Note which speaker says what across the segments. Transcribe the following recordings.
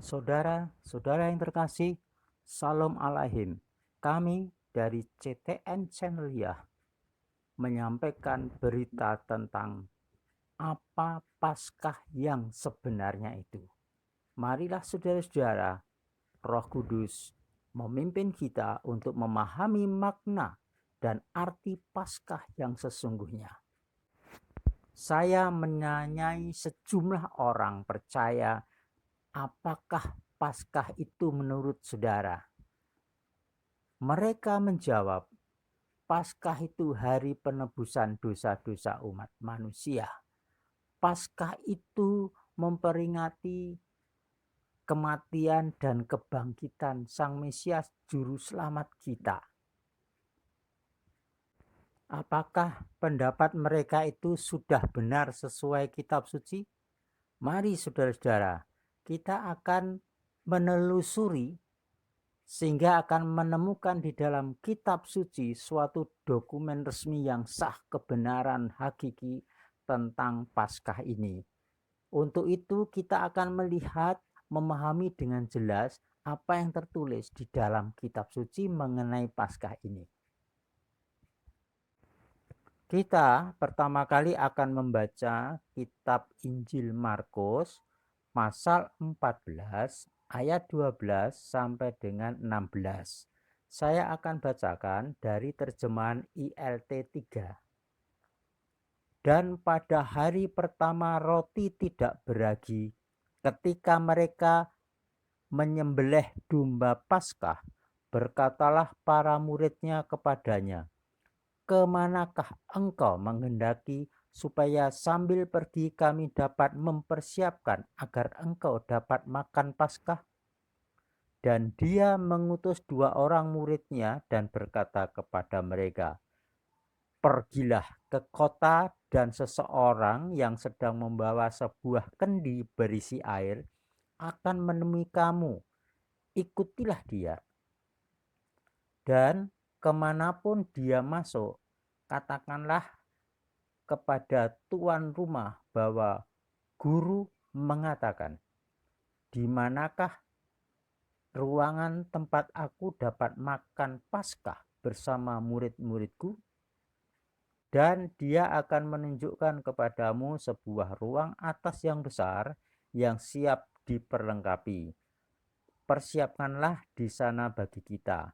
Speaker 1: Saudara-saudara yang terkasih, Salam Alaihim. Kami dari CTN Channel menyampaikan berita tentang apa Paskah yang sebenarnya itu. Marilah saudara-saudara, Roh Kudus memimpin kita untuk memahami makna dan arti Paskah yang sesungguhnya. Saya menanyai sejumlah orang percaya apakah Paskah itu menurut saudara. Mereka menjawab, Paskah itu hari penebusan dosa-dosa umat manusia. Paskah itu memperingati kematian dan kebangkitan Sang Mesias Juru Selamat kita. Apakah pendapat mereka itu sudah benar sesuai kitab suci? Mari saudara-saudara, kita akan menelusuri sehingga akan menemukan di dalam kitab suci suatu dokumen resmi yang sah kebenaran hakiki tentang Paskah ini. Untuk itu kita akan melihat, memahami dengan jelas apa yang tertulis di dalam kitab suci mengenai Paskah ini. Kita pertama kali akan membaca kitab Injil Markus pasal 14 ayat 12 sampai dengan 16. Saya akan bacakan dari terjemahan ILT 3. Dan pada hari pertama roti tidak beragi, ketika mereka menyembelih domba Paskah, berkatalah para muridnya kepadanya, kemanakah engkau menghendaki supaya sambil pergi kami dapat mempersiapkan agar engkau dapat makan Paskah? Dan dia mengutus 2 orang muridnya dan berkata kepada mereka, pergilah ke kota dan seseorang yang sedang membawa sebuah kendi berisi air akan menemui kamu. Ikutilah dia. Dan kemanapun dia masuk, katakanlah kepada tuan rumah bahwa guru mengatakan, di manakah ruangan tempat aku dapat makan Paskah bersama murid-muridku? Dan dia akan menunjukkan kepadamu sebuah ruang atas yang besar yang siap diperlengkapi. Persiapkanlah di sana bagi kita.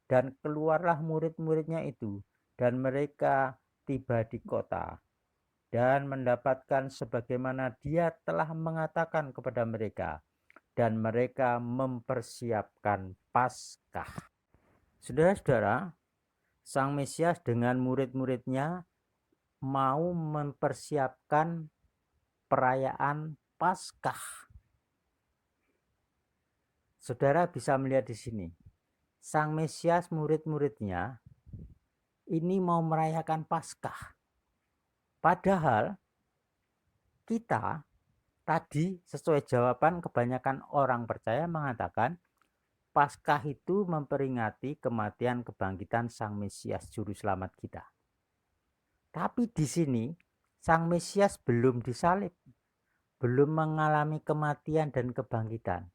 Speaker 1: Dan keluarlah murid-muridnya itu, dan mereka tiba di kota dan mendapatkan sebagaimana dia telah mengatakan kepada mereka, dan mereka mempersiapkan Paskah. Saudara-saudara, Sang Mesias dengan murid-muridnya mau mempersiapkan perayaan Paskah. Saudara bisa melihat di sini, Sang Mesias murid-muridnya ini mau merayakan Paskah. Padahal kita tadi sesuai jawaban kebanyakan orang percaya mengatakan Paskah itu memperingati kematian kebangkitan Sang Mesias Juru Selamat kita. Tapi di sini Sang Mesias belum disalib, belum mengalami kematian dan kebangkitan.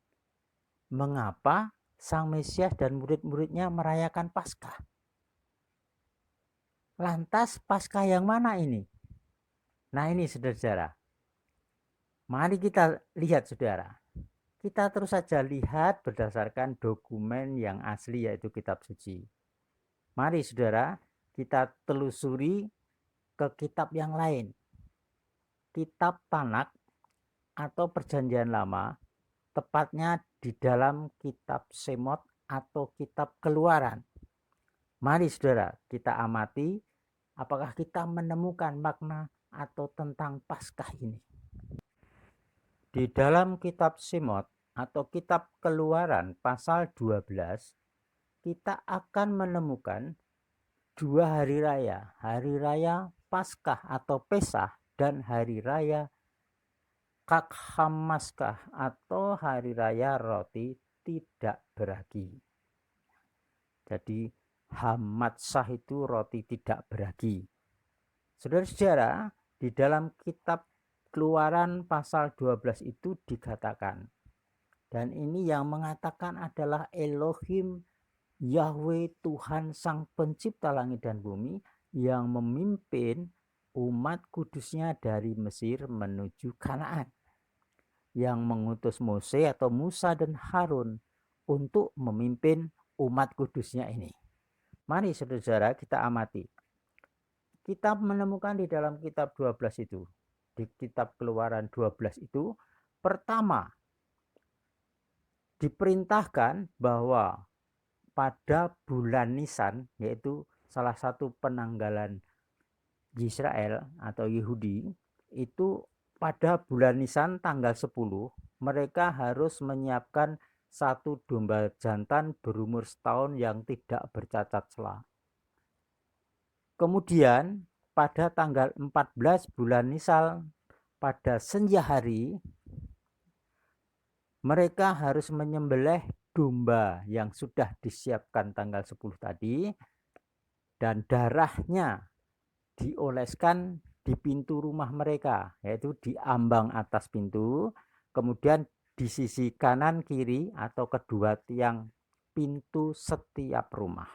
Speaker 1: Mengapa Sang Mesias dan murid-muridnya merayakan Paskah? Lantas Paskah yang mana ini? Nah ini saudara-saudara, mari kita lihat saudara. Kita terus saja lihat berdasarkan dokumen yang asli yaitu kitab suci. Mari saudara, kita telusuri ke kitab yang lain. Kitab Tanak atau Perjanjian Lama, tepatnya di dalam kitab Semot atau kitab Keluaran. Mari saudara, kita amati apakah kita menemukan makna atau tentang Paskah ini. Di dalam kitab Semot atau kitab Keluaran pasal 12, kita akan menemukan 2 hari raya Paskah atau Pesah dan hari raya Kakhamaskah atau hari raya roti tidak beragi. Jadi Hamatsah itu roti tidak beragi. Saudara-saudara, di dalam kitab Keluaran pasal 12 itu dikatakan, Dan ini yang mengatakan adalah Elohim Yahweh, Tuhan Sang Pencipta langit dan bumi, yang memimpin umat kudusnya dari Mesir menuju Kanaan, yang mengutus Mose atau Musa dan Harun untuk memimpin umat kudusnya ini. Mari saudara kita amati. Kita menemukan di dalam kitab 12 itu, di kitab Keluaran 12 itu, pertama diperintahkan bahwa pada bulan Nisan, yaitu salah satu penanggalan Israel atau Yahudi, itu pada bulan Nisan tanggal 10 mereka harus menyiapkan satu domba jantan berumur setahun yang tidak bercacat celah. Kemudian pada tanggal 14 bulan Nisan pada senja hari mereka harus menyembelih domba yang sudah disiapkan tanggal 10 tadi, dan darahnya dioleskan di pintu rumah mereka, yaitu di ambang atas pintu, kemudian di sisi kanan kiri atau kedua tiang pintu setiap rumah.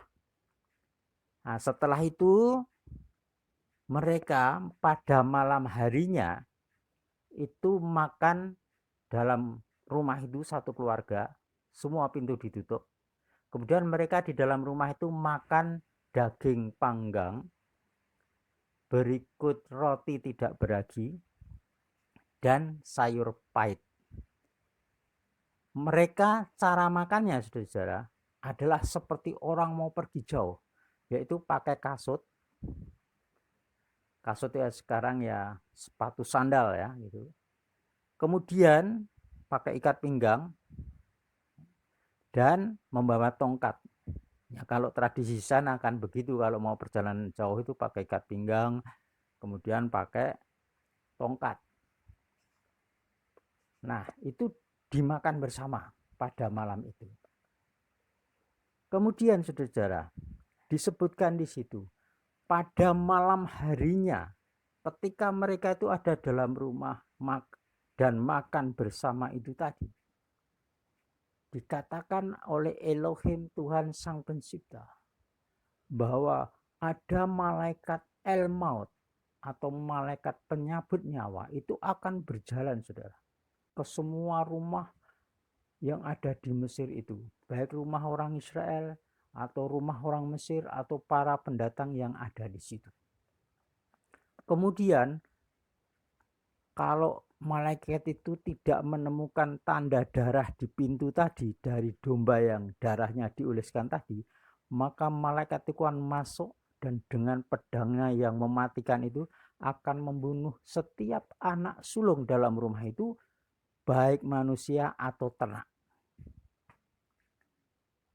Speaker 1: Nah, setelah itu mereka pada malam harinya itu makan dalam rumah itu satu keluarga, semua pintu ditutup. Kemudian mereka di dalam rumah itu makan daging panggang, berikut roti tidak beragi, dan sayur pahit. Mereka cara makannya, saudara, adalah seperti orang mau pergi jauh, yaitu pakai kasut. Kasut ya sekarang ya sepatu sandal ya gitu. Kemudian pakai ikat pinggang dan membawa tongkat. Ya, kalau tradisi sana akan begitu, kalau mau perjalanan jauh itu pakai ikat pinggang, kemudian pakai tongkat. Nah, itu dimakan bersama pada malam itu. Kemudian saudara, disebutkan di situ, pada malam harinya ketika mereka itu ada dalam rumah dan makan bersama itu tadi, dikatakan oleh Elohim Tuhan Sang Pencipta bahwa ada malaikat El Maut atau malaikat penyabut nyawa itu akan berjalan, saudara, ke semua rumah yang ada di Mesir itu, baik rumah orang Israel atau rumah orang Mesir atau para pendatang yang ada di situ. Kemudian kalau malaikat itu tidak menemukan tanda darah di pintu tadi dari domba yang darahnya dioleskan tadi, maka malaikat itu akan masuk dan dengan pedangnya yang mematikan itu akan membunuh setiap anak sulung dalam rumah itu, baik manusia atau ternak.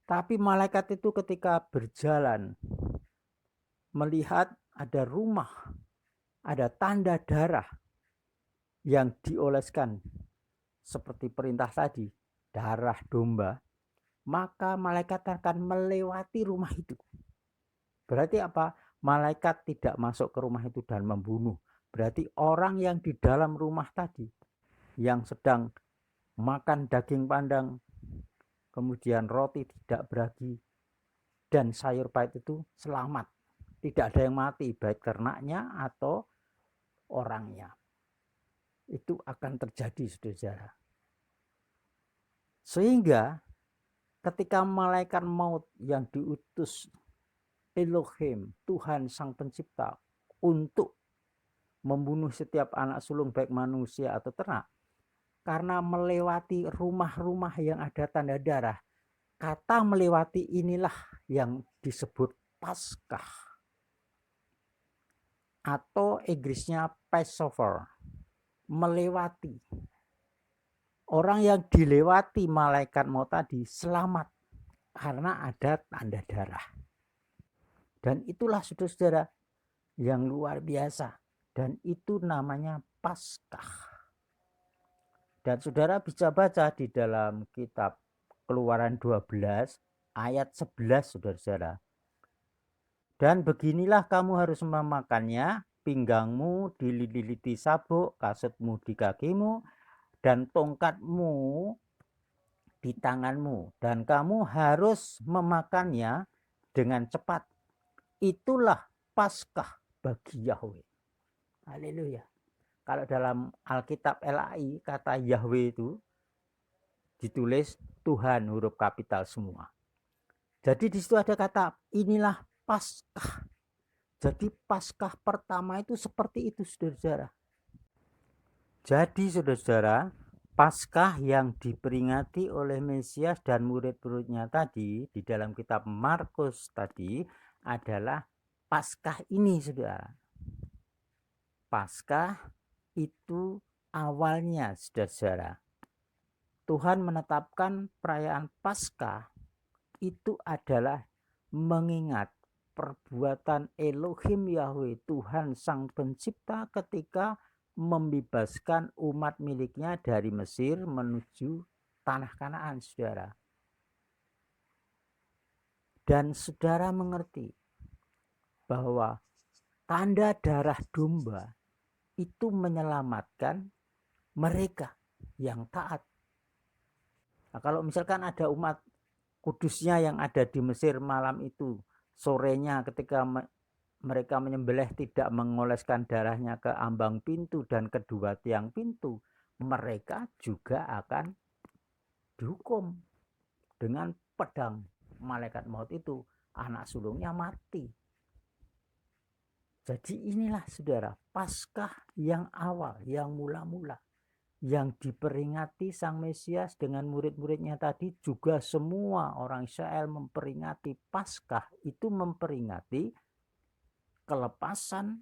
Speaker 1: Tapi malaikat itu ketika berjalan melihat ada rumah, ada tanda darah yang dioleskan seperti perintah tadi, darah domba, maka malaikat akan melewati rumah itu. Berarti apa? Malaikat tidak masuk ke rumah itu dan membunuh. Berarti orang yang di dalam rumah tadi, yang sedang makan daging pandang, kemudian roti tidak beragi, dan sayur pahit itu selamat. Tidak ada yang mati, baik ternaknya atau orangnya. Itu akan terjadi, saudara. Sehingga ketika malaikat maut yang diutus Elohim, Tuhan Sang Pencipta, untuk membunuh setiap anak sulung baik manusia atau ternak, karena melewati rumah-rumah yang ada tanda darah, kata melewati inilah yang disebut Paskah, atau Inggrisnya Passover, melewati. Orang yang dilewati malaikat maut tadi selamat karena ada tanda darah. Dan itulah saudara-saudara yang luar biasa, dan itu namanya Paskah. Dan saudara bisa baca di dalam kitab Keluaran 12 ayat 11, saudara-saudara. Dan beginilah kamu harus memakannya, pinggangmu dililiti sabuk, kasutmu di kakimu, dan tongkatmu di tanganmu dan kamu harus memakannya dengan cepat. Itulah Paskah bagi Yahweh. Haleluya. Kalau dalam Alkitab LAI kata Yahweh itu ditulis Tuhan huruf kapital semua. Jadi di situ ada kata inilah Paskah. Jadi Paskah pertama itu seperti itu, saudara-saudara. Jadi saudara-saudara, Paskah yang diperingati oleh Mesias dan murid-muridnya tadi di dalam kitab Markus tadi adalah Paskah ini, saudara. Paskah itu awalnya, saudara-saudara, Tuhan menetapkan perayaan Paskah itu adalah mengingat perbuatan Elohim Yahweh, Tuhan Sang Pencipta, ketika membebaskan umat miliknya dari Mesir menuju tanah Kanaan, saudara. Dan saudara mengerti bahwa tanda darah domba itu menyelamatkan mereka yang taat. Nah, kalau misalkan ada umat kudusnya yang ada di Mesir malam itu, sorenya ketika mereka menyembelih tidak mengoleskan darahnya ke ambang pintu dan kedua tiang pintu, mereka juga akan dihukum dengan pedang malaikat maut itu, anak sulungnya mati. Jadi inilah saudara, Paskah yang awal, yang mula-mula, yang diperingati Sang Mesias dengan murid-muridnya tadi. Juga semua orang Israel memperingati Paskah, itu memperingati kelepasan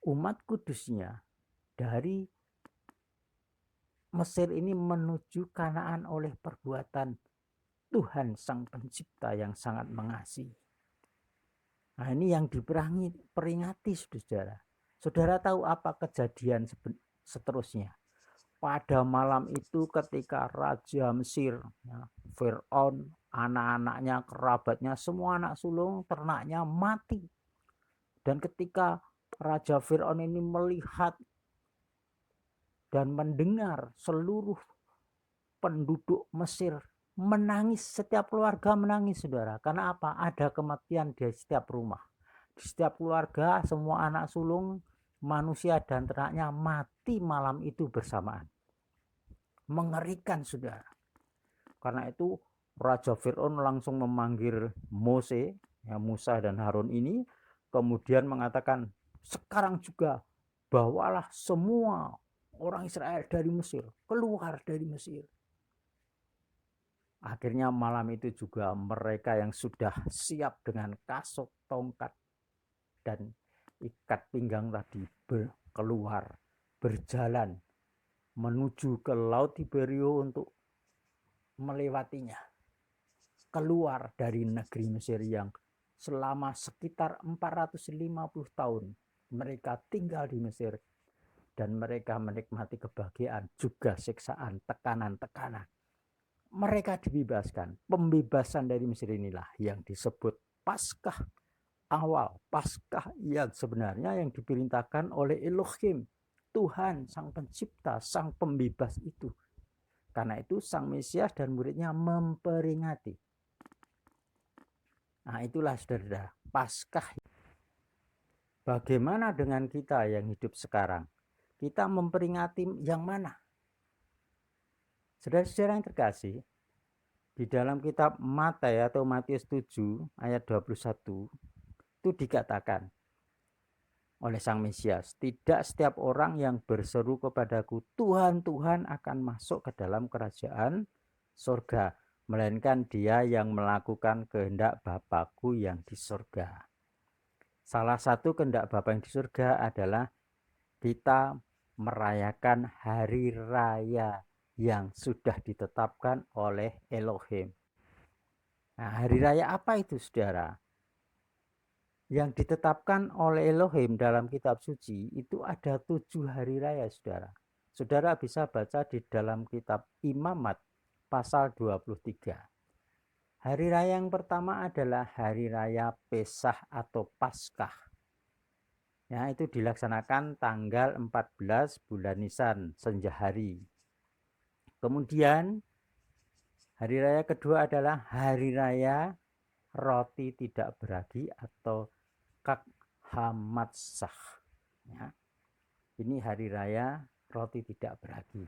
Speaker 1: umat kudusnya dari Mesir ini menuju Kanaan oleh perbuatan Tuhan Sang Pencipta yang sangat mengasihi. Nah, ini yang diperingati, saudara. Saudara tahu apa kejadian seterusnya? Pada malam itu ketika Raja Mesir, Fir'aun, anak-anaknya, kerabatnya, semua anak sulung, ternaknya mati. Dan ketika Raja Fir'aun ini melihat dan mendengar seluruh penduduk Mesir menangis, setiap keluarga menangis, saudara. Karena apa? Ada kematian di setiap rumah. Di setiap keluarga, semua anak sulung, manusia dan ternaknya mati malam itu bersamaan. Mengerikan, saudara. Karena itu Raja Fir'aun langsung memanggil Mose, Musa dan Harun ini, kemudian mengatakan, sekarang juga bawalah semua orang Israel dari Mesir, keluar dari Mesir. Akhirnya malam itu juga mereka yang sudah siap dengan kasut, tongkat, dan ikat pinggang tadi keluar, berjalan menuju ke Laut Tiberio untuk melewatinya. Keluar dari negeri Mesir yang selama sekitar 450 tahun mereka tinggal di Mesir. Dan mereka menikmati kebahagiaan, juga siksaan, tekanan-tekanan. Mereka dibebaskan. Pembebasan dari Mesir inilah yang disebut Paskah awal. Paskah yang sebenarnya yang diperintahkan oleh Elohim, Tuhan Sang Pencipta, Sang Pembebas itu. Karena itu Sang Mesias dan muridnya memperingati. Nah, itulah saudara, Paskah. Bagaimana dengan kita yang hidup sekarang? Kita memperingati yang mana? Saudara-saudara yang terkasih, di dalam kitab Matius atau Matius 7 ayat 21 itu dikatakan oleh Sang Mesias, tidak setiap orang yang berseru kepadaku Tuhan, Tuhan akan masuk ke dalam kerajaan surga, melainkan dia yang melakukan kehendak Bapakku yang di surga. Salah satu kehendak Bapa yang di surga adalah kita merayakan hari raya yang sudah ditetapkan oleh Elohim. Nah, hari raya apa itu, saudara? Yang ditetapkan oleh Elohim dalam kitab suci itu ada 7 hari raya, saudara. Saudara bisa baca di dalam kitab Imamat pasal 23. Hari raya yang pertama adalah hari raya Pesah atau Paskah. Ya, itu dilaksanakan tanggal 14 bulan Nisan, senja hari. Kemudian Hari raya kedua adalah hari raya roti tidak beragi atau Kak Hamatsah. Ya. Ini hari raya roti tidak beragi.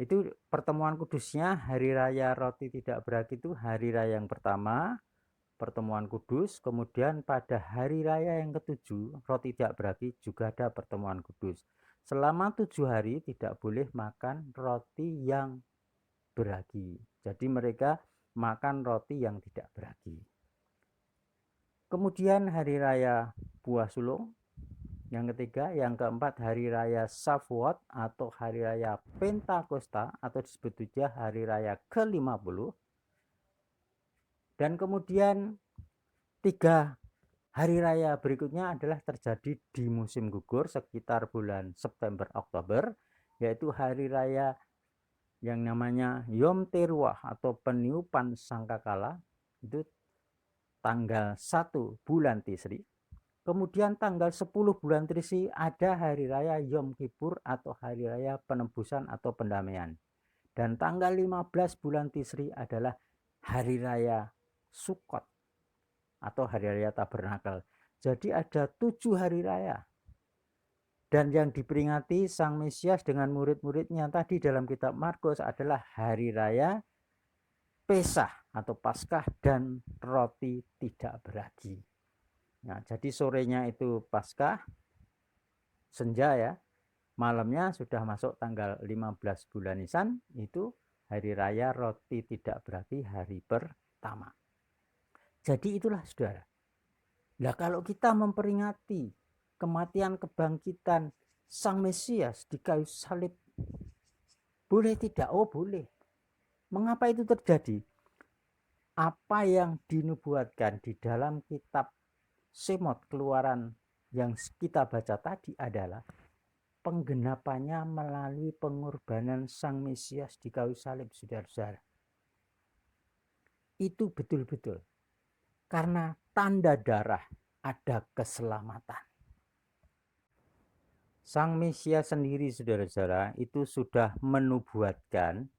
Speaker 1: Itu pertemuan kudusnya hari raya roti tidak beragi itu hari raya yang pertama, pertemuan kudus, kemudian pada hari raya yang ketujuh roti tidak beragi juga ada pertemuan kudus. Selama 7 hari tidak boleh makan roti yang beragi. Jadi mereka makan roti yang tidak beragi. Kemudian hari raya buah sulung. Yang ketiga, yang keempat hari raya Shavuot atau hari raya Pentakosta atau disebut juga hari raya ke-50. Dan kemudian 3 hari raya berikutnya adalah terjadi di musim gugur sekitar bulan September Oktober, yaitu hari raya yang namanya Yom Teruah atau peniupan sangkakala, itu tanggal 1 bulan Tisri. Kemudian tanggal 10 bulan Tisri ada hari raya Yom Kippur atau hari raya penebusan atau pendamaian. Dan tanggal 15 bulan Tisri adalah hari raya Sukkot atau hari raya Tabernakel. Jadi ada 7 hari raya. Dan yang diperingati Sang Mesias dengan murid-muridnya tadi dalam kitab Markus adalah hari raya Pesah atau Paskah dan roti tidak beragi. Nah, jadi sorenya itu Paskah, senja ya. Malamnya sudah masuk tanggal 15 bulan Nisan, itu hari raya roti tidak beragi hari pertama. Jadi itulah saudara. Nah, kalau kita memperingati kematian kebangkitan Sang Mesias di kayu salib, boleh tidak? Oh boleh. Mengapa itu terjadi? Apa yang dinubuatkan di dalam kitab Semot Keluaran yang kita baca tadi adalah penggenapannya melalui pengorbanan Sang Mesias di kayu salib, saudara-saudara. Itu betul-betul. Karena tanda darah ada keselamatan. Sang Mesias sendiri, saudara-saudara, itu sudah menubuatkan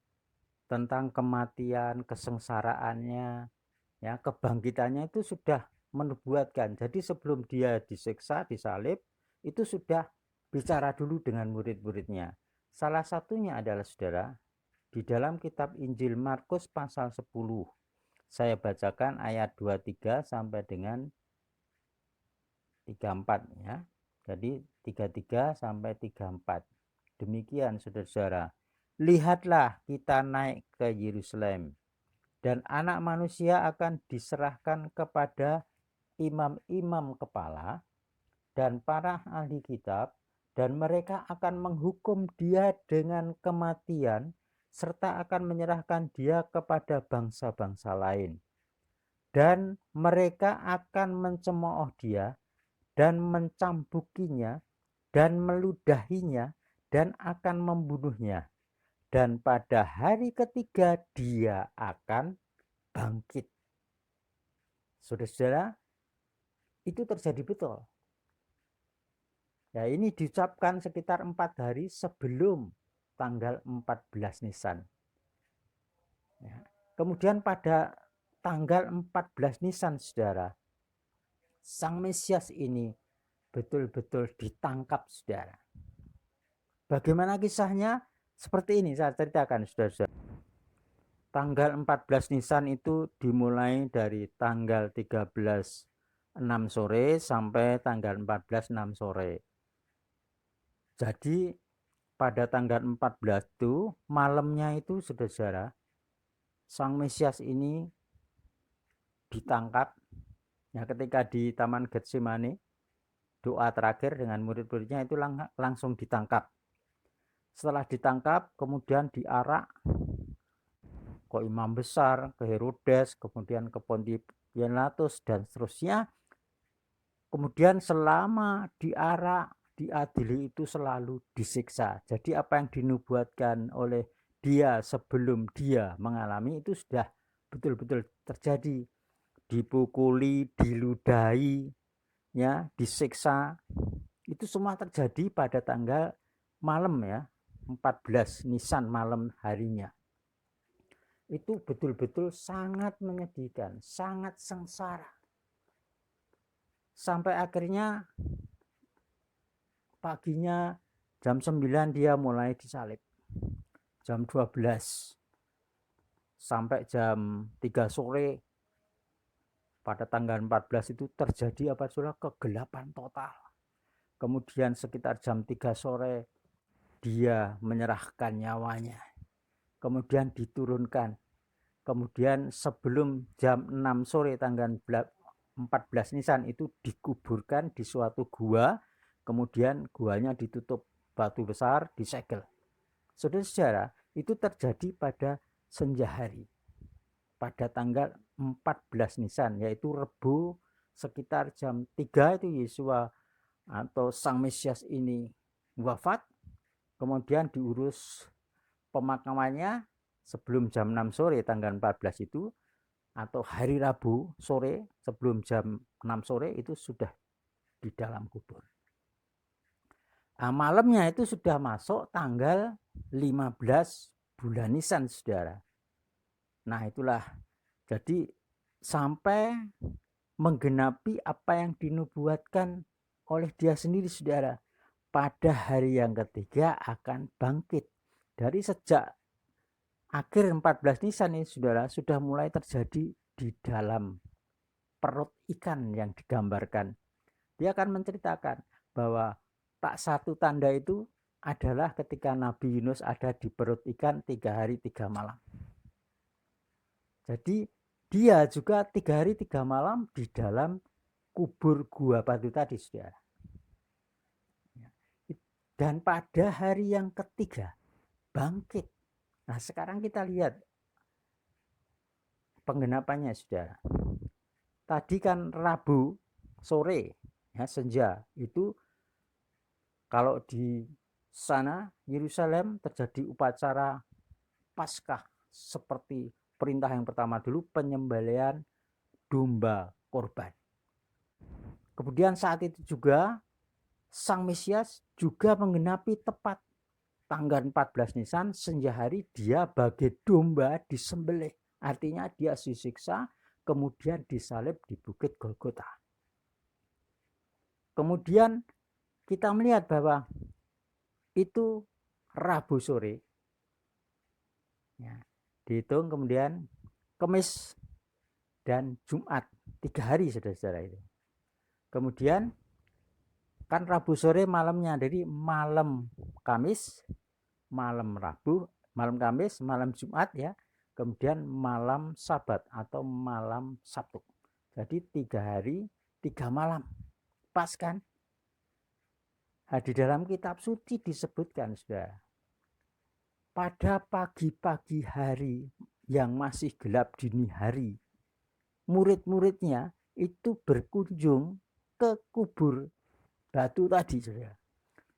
Speaker 1: tentang kematian, kesengsaraannya, ya, kebangkitannya itu sudah menubuatkan. Jadi sebelum dia disiksa, disalib, itu sudah bicara dulu dengan murid-muridnya. Salah satunya adalah saudara, di dalam kitab Injil Markus pasal 10. Saya bacakan ayat 23 sampai dengan 34 ya. Jadi 33 sampai 34. Demikian saudara-saudara. Lihatlah kita naik ke Yerusalem, dan anak manusia akan diserahkan kepada imam-imam kepala dan para ahli kitab, dan mereka akan menghukum dia dengan kematian, serta akan menyerahkan dia kepada bangsa-bangsa lain. Dan mereka akan mencemooh dia, dan mencambukinya, dan meludahinya, dan akan membunuhnya. Dan pada hari ketiga dia akan bangkit. Saudara-saudara, itu terjadi betul. Ya, ini diucapkan sekitar 4 hari sebelum tanggal 14 Nisan. Ya. Kemudian pada tanggal 14 Nisan, saudara, Sang Mesias ini betul-betul ditangkap, saudara. Bagaimana kisahnya? Seperti ini saya ceritakan, saudara-saudara. Tanggal 14 Nisan itu dimulai dari tanggal 13 6 sore sampai tanggal 14 6 sore. Jadi pada tanggal 14 itu malamnya itu, saudara-saudara, Sang Mesias ini ditangkap. Ya, ketika di Taman Getsemani, doa terakhir dengan murid-muridnya itu langsung ditangkap. Setelah ditangkap, kemudian diarak ke imam besar, ke Herodes, kemudian ke Pontius Pilatus, dan seterusnya. Kemudian selama diarak, diadili itu selalu disiksa. Jadi apa yang dinubuatkan oleh dia sebelum dia mengalami itu sudah betul-betul terjadi. Dipukuli, diludahi, ya, disiksa. Itu semua terjadi pada tanggal malam ya, 14 Nisan malam harinya. Itu betul-betul sangat menyedihkan, sangat sengsara. Sampai akhirnya paginya jam 9 dia mulai disalib. Jam 12 sampai jam 3 sore pada tanggal 14 itu terjadi apa saudara? Kegelapan total. Kemudian sekitar jam 3 sore dia menyerahkan nyawanya. Kemudian diturunkan. Kemudian sebelum jam 6 sore tanggal 14 Nisan itu dikuburkan di suatu gua. Kemudian guanya ditutup batu besar, disegel. Saudara-saudara, itu terjadi pada senja hari. Pada tanggal 14 Nisan, yaitu Rebu sekitar jam 3 itu Yesua atau Sang Mesias ini wafat. Kemudian diurus pemakamannya sebelum jam 6 sore tanggal 14 itu, atau hari Rabu sore sebelum jam 6 sore itu sudah di dalam kubur. Nah, malamnya itu sudah masuk tanggal 15 bulan Nisan, saudara. Nah, itulah. Jadi sampai menggenapi apa yang dinubuatkan oleh dia sendiri, saudara. Pada hari yang ketiga akan bangkit. Dari sejak akhir 14 Nisan ini, saudara, sudah mulai terjadi di dalam perut ikan yang digambarkan. Dia akan menceritakan bahwa tak satu tanda itu adalah ketika Nabi Yunus ada di perut ikan 3 hari 3 malam. Jadi dia juga 3 hari 3 malam di dalam kubur gua batu tadi, saudara. Dan pada hari yang ketiga bangkit. Nah, sekarang kita lihat penggenapannya, saudara. Tadi kan Rabu sore, ya, senja itu kalau di sana Yerusalem terjadi upacara Paskah seperti perintah yang pertama dulu, penyembelihan domba korban. Kemudian saat itu juga Sang Mesias juga menggenapi tepat tanggal 14 Nisan senja hari dia bagai domba disembelih. Artinya dia disiksa kemudian disalib di Bukit Golgota. Kemudian kita melihat bahwa itu Rabu sore, ya, dihitung kemudian Kamis dan Jumat 3 hari, saudara-saudara itu. Kemudian kan Rabu sore malamnya, jadi malam Kamis, malam Rabu, malam Kamis, malam Jumat, ya, kemudian malam Sabat atau malam Sabtu. Jadi 3 hari 3 malam. Pas kan? Nah, di dalam kitab suci disebutkan, saudara, pada pagi-pagi hari yang masih gelap dini hari, murid-muridnya itu berkunjung ke kubur batu tadi, saudara.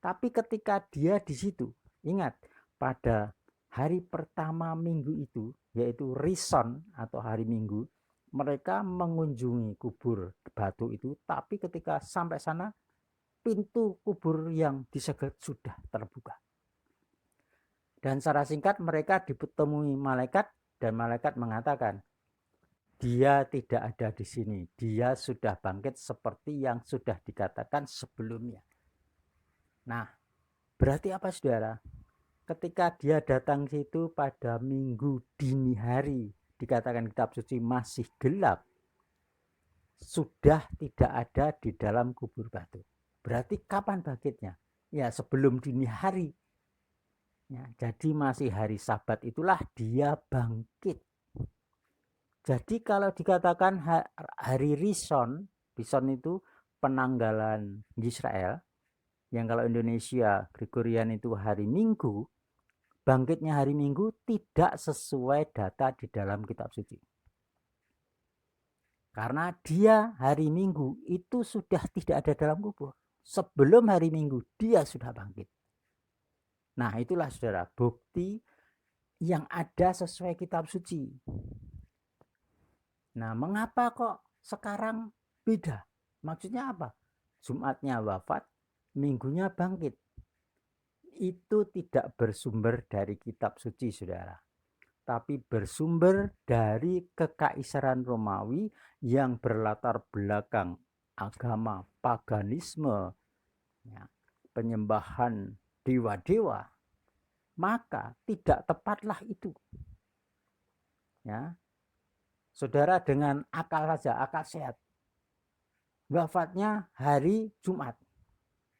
Speaker 1: Tapi ketika dia di situ, ingat, pada hari pertama minggu itu, yaitu Rison atau hari Minggu, mereka mengunjungi kubur batu itu, tapi ketika sampai sana pintu kubur yang disegel sudah terbuka. Dan secara singkat mereka ditemui malaikat dan malaikat mengatakan, dia tidak ada di sini, dia sudah bangkit seperti yang sudah dikatakan sebelumnya. Nah, berarti apa, saudara? Ketika dia datang situ pada minggu dini hari, dikatakan kitab suci masih gelap, sudah tidak ada di dalam kubur batu. Berarti kapan bangkitnya? Ya, sebelum dini hari. Ya, jadi masih hari Sabat itulah dia bangkit. Jadi kalau dikatakan hari Rison, Rison itu penanggalan Israel, yang kalau Indonesia Gregorian itu hari Minggu, bangkitnya hari Minggu tidak sesuai data di dalam kitab suci. Karena dia hari Minggu itu sudah tidak ada dalam kubur. Sebelum hari Minggu dia sudah bangkit. Nah, itulah, saudara, bukti yang ada sesuai kitab suci. Nah, mengapa kok sekarang beda? Maksudnya apa? Jumatnya wafat, Minggunya bangkit. Itu tidak bersumber dari kitab suci, saudara. tapi bersumber dari kekaisaran Romawi yang berlatar belakang agama paganisme, ya, penyembahan dewa-dewa, maka tidak tepatlah itu. Ya, saudara dengan akal saja, akal sehat, wafatnya hari Jumat,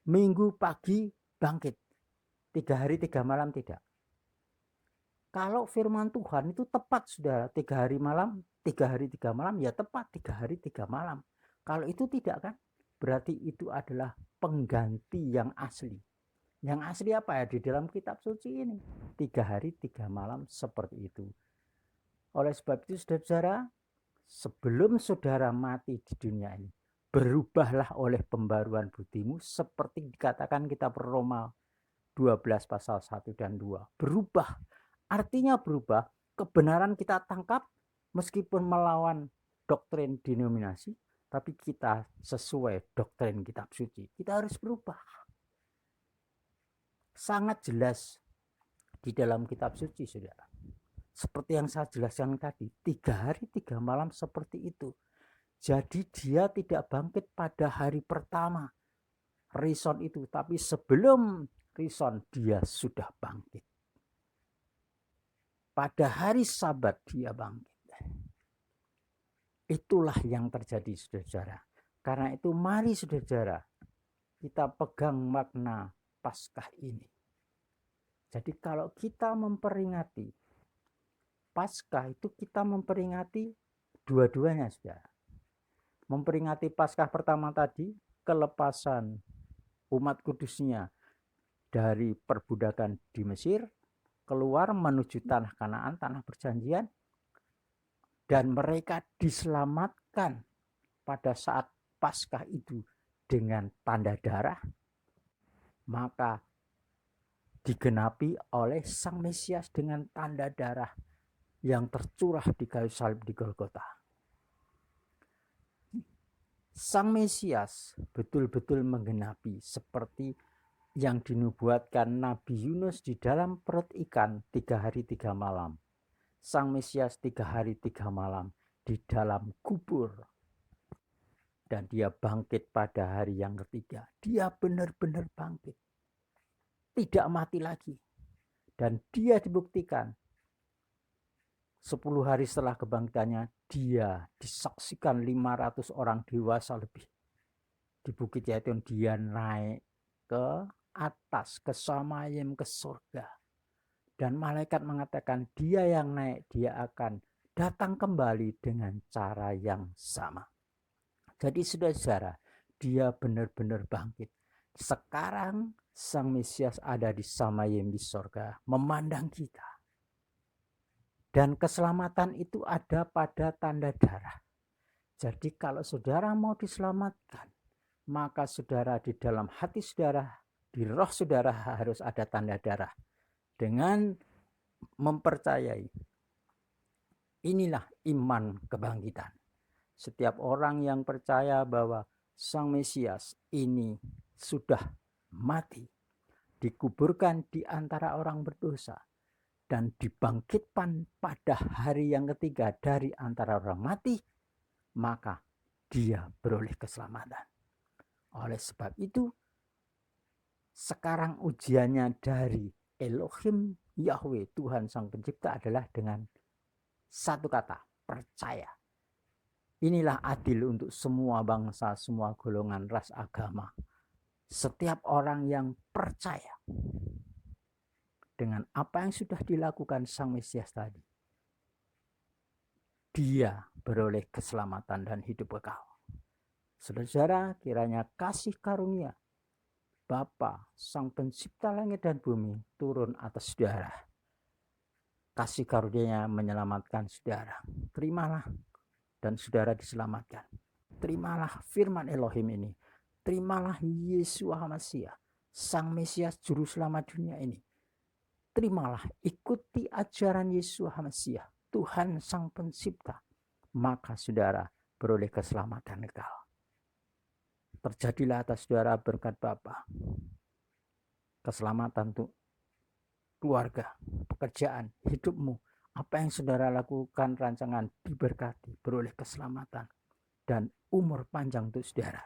Speaker 1: Minggu pagi bangkit, 3 hari 3 malam tidak. Kalau firman Tuhan itu tepat, saudara, 3 hari malam, 3 hari 3 malam, ya tepat 3 hari 3 malam. Kalau itu tidak kan, berarti itu adalah pengganti yang asli. Yang asli apa ya di dalam kitab suci ini? 3 hari 3 malam seperti itu. Oleh sebab itu, saudara, sebelum saudara mati di dunia ini, berubahlah oleh pembaruan budimu seperti dikatakan kitab Roma 12 pasal 1 dan 2. Berubah. Artinya berubah, kebenaran kita tangkap meskipun melawan doktrin denominasi, tapi kita sesuai doktrin kitab suci. Kita harus berubah. Sangat jelas di dalam kitab suci, saudara. Seperti yang saya jelaskan tadi, 3 hari 3 malam seperti itu. Jadi dia tidak bangkit pada hari pertama rison itu, tapi sebelum rison dia sudah bangkit. Pada hari Sabat dia bangkit. Itulah yang terjadi, saudara. Karena itu mari, saudara, kita pegang makna Paskah ini. Jadi kalau kita memperingati Paskah itu, kita memperingati dua-duanya, saudara. Memperingati Paskah pertama tadi, kelepasan umat kudusnya dari perbudakan di Mesir, keluar menuju tanah Kanaan, tanah perjanjian, dan mereka diselamatkan pada saat Paskah itu dengan tanda darah, maka digenapi oleh Sang Mesias dengan tanda darah yang tercurah di kayu salib di Golgota. Sang Mesias betul-betul menggenapi seperti yang dinubuatkan Nabi Yunus di dalam perut ikan 3 hari 3 malam. Sang Mesias 3 hari 3 malam di dalam kubur. Dan dia bangkit pada hari yang ketiga. Dia benar-benar bangkit. Tidak mati lagi. Dan dia dibuktikan 10 hari setelah kebangkitannya, dia disaksikan 500 orang dewasa lebih. Di Bukit Zaitun dia naik ke atas, ke Samayim, ke surga. Dan malaikat mengatakan dia yang naik, dia akan datang kembali dengan cara yang sama. Jadi saudara, dia benar-benar bangkit. Sekarang Sang Mesias ada di Samayim di surga, memandang kita. Dan keselamatan itu ada pada tanda darah. Jadi kalau saudara mau diselamatkan, maka saudara di dalam hati saudara, di roh saudara harus ada tanda darah. Dengan mempercayai, inilah iman kebangkitan. Setiap orang yang percaya bahwa Sang Mesias ini sudah mati, dikuburkan di antara orang berdosa, dan dibangkitkan pada hari yang ketiga dari antara orang mati, maka dia beroleh keselamatan. Oleh sebab itu, sekarang ujiannya dari Elohim Yahweh, Tuhan Sang Pencipta, adalah dengan satu kata, percaya. Inilah adil untuk semua bangsa, semua golongan, ras, agama. Setiap orang yang percaya dengan apa yang sudah dilakukan Sang Mesias tadi, dia beroleh keselamatan dan hidup kekal. Saudara, kiranya kasih karunia Bapa, Sang Pencipta langit dan bumi, turun atas saudara. Kasih karunia-Nya menyelamatkan saudara. Terimalah dan saudara diselamatkan. Terimalah firman Elohim ini. Terimalah Yesus HaMasiah, Sang Mesias Juru Selamat dunia ini. Terimalah, ikuti ajaran Yesus HaMasiah, Tuhan Sang Pencipta. Maka saudara beroleh keselamatan kekal. Terjadilah atas saudara berkat Bapa, keselamatan untuk keluarga, pekerjaan, hidupmu, Apa yang saudara lakukan rancangan diberkati, beroleh keselamatan dan umur panjang untuk saudara.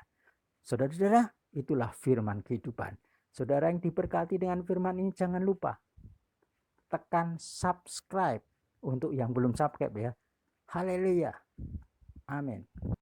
Speaker 1: Saudara-saudara, itulah firman kehidupan. Saudara yang diberkati dengan firman ini, jangan lupa tekan subscribe untuk yang belum subscribe ya. Haleluya. Amin.